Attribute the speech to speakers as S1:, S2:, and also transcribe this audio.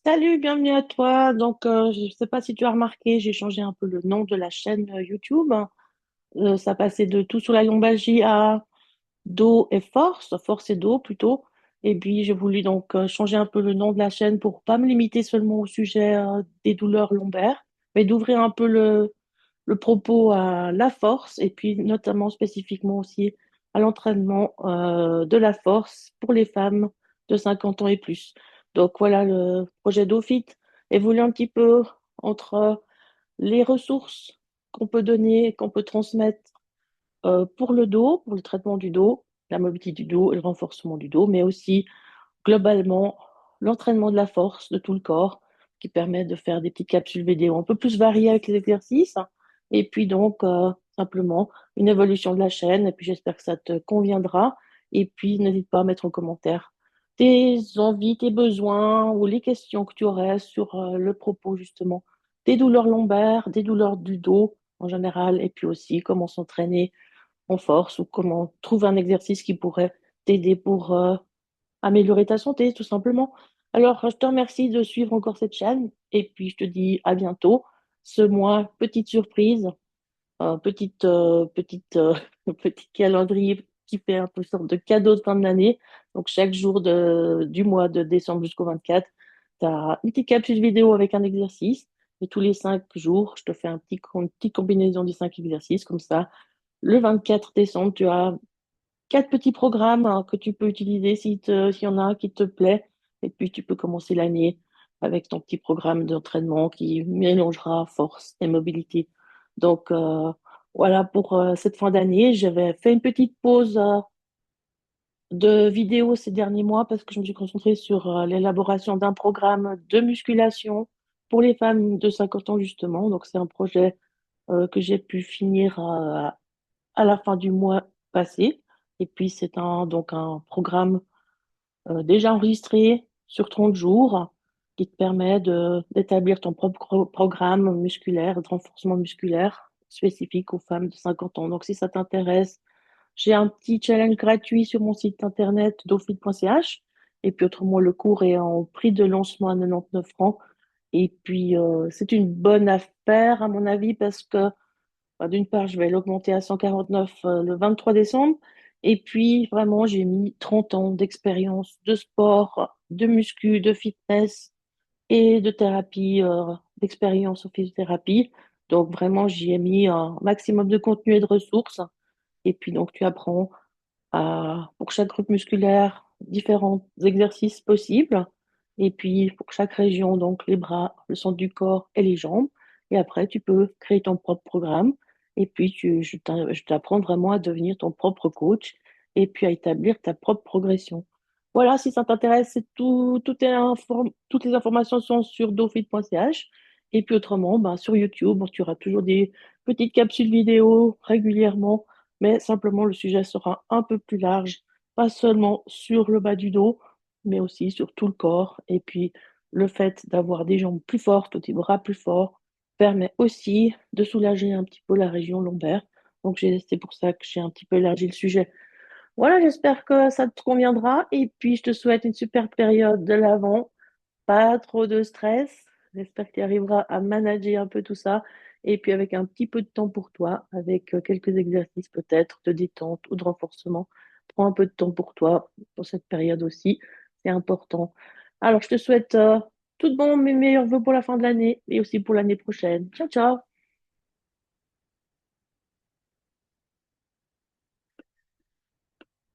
S1: Salut, bienvenue à toi. Je ne sais pas si tu as remarqué, j'ai changé un peu le nom de la chaîne YouTube. Ça passait de tout sur la lombalgie à dos et force, force et dos plutôt. Et puis j'ai voulu changer un peu le nom de la chaîne pour pas me limiter seulement au sujet des douleurs lombaires, mais d'ouvrir un peu le propos à la force et puis notamment spécifiquement aussi à l'entraînement de la force pour les femmes de 50 ans et plus. Donc voilà, le projet DoFit évolue un petit peu entre les ressources qu'on peut donner, qu'on peut transmettre pour le dos, pour le traitement du dos, la mobilité du dos et le renforcement du dos, mais aussi globalement l'entraînement de la force de tout le corps qui permet de faire des petites capsules vidéo un peu plus variées avec les exercices. Et puis simplement une évolution de la chaîne. Et puis j'espère que ça te conviendra. Et puis n'hésite pas à mettre en commentaire tes envies, tes besoins ou les questions que tu aurais sur le propos justement des douleurs lombaires, des douleurs du dos en général, et puis aussi comment s'entraîner en force ou comment trouver un exercice qui pourrait t'aider pour améliorer ta santé, tout simplement. Alors, je te remercie de suivre encore cette chaîne et puis je te dis à bientôt. Ce mois, petite surprise, petit calendrier qui fait un peu sorte de cadeau de fin de l'année. Donc, chaque jour du mois de décembre jusqu'au 24, tu as une petite capsule vidéo avec un exercice. Et tous les 5 jours, je te fais une petite combinaison des 5 exercices. Comme ça, le 24 décembre, tu as 4 petits programmes que tu peux utiliser s'il y en a un qui te plaît. Et puis, tu peux commencer l'année avec ton petit programme d'entraînement qui mélangera force et mobilité. Donc, voilà pour cette fin d'année. J'avais fait une petite pause de vidéos ces derniers mois parce que je me suis concentrée sur l'élaboration d'un programme de musculation pour les femmes de 50 ans, justement. Donc, c'est un projet que j'ai pu finir à la fin du mois passé. Et puis, c'est un programme déjà enregistré sur 30 jours qui te permet d'établir ton propre programme musculaire, de renforcement musculaire spécifique aux femmes de 50 ans. Donc, si ça t'intéresse, j'ai un petit challenge gratuit sur mon site internet dofit.ch. Et puis, autrement, le cours est en prix de lancement à 99 francs. Et puis, c'est une bonne affaire, à mon avis, parce que d'une part, je vais l'augmenter à 149 le 23 décembre. Et puis, vraiment, j'ai mis 30 ans d'expérience de sport, de muscu, de fitness et de thérapie, d'expérience en physiothérapie. Donc, vraiment, j'y ai mis un maximum de contenu et de ressources. Et puis, donc, tu apprends pour chaque groupe musculaire, différents exercices possibles. Et puis, pour chaque région, donc les bras, le centre du corps et les jambes. Et après, tu peux créer ton propre programme. Et puis, je t'apprends vraiment à devenir ton propre coach et puis à établir ta propre progression. Voilà, si ça t'intéresse, c'est toutes les informations sont sur dofit.ch. Et puis autrement, ben, sur YouTube, tu auras toujours des petites capsules vidéo régulièrement, mais simplement le sujet sera un peu plus large, pas seulement sur le bas du dos, mais aussi sur tout le corps. Et puis le fait d'avoir des jambes plus fortes ou des bras plus forts permet aussi de soulager un petit peu la région lombaire. Donc c'est pour ça que j'ai un petit peu élargi le sujet. Voilà, j'espère que ça te conviendra. Et puis je te souhaite une super période de l'avant, pas trop de stress. J'espère que tu arriveras à manager un peu tout ça. Et puis avec un petit peu de temps pour toi, avec quelques exercices peut-être de détente ou de renforcement, prends un peu de temps pour toi pour cette période aussi. C'est important. Alors, je te souhaite tout de bon, mes meilleurs vœux pour la fin de l'année et aussi pour l'année prochaine. Ciao, ciao!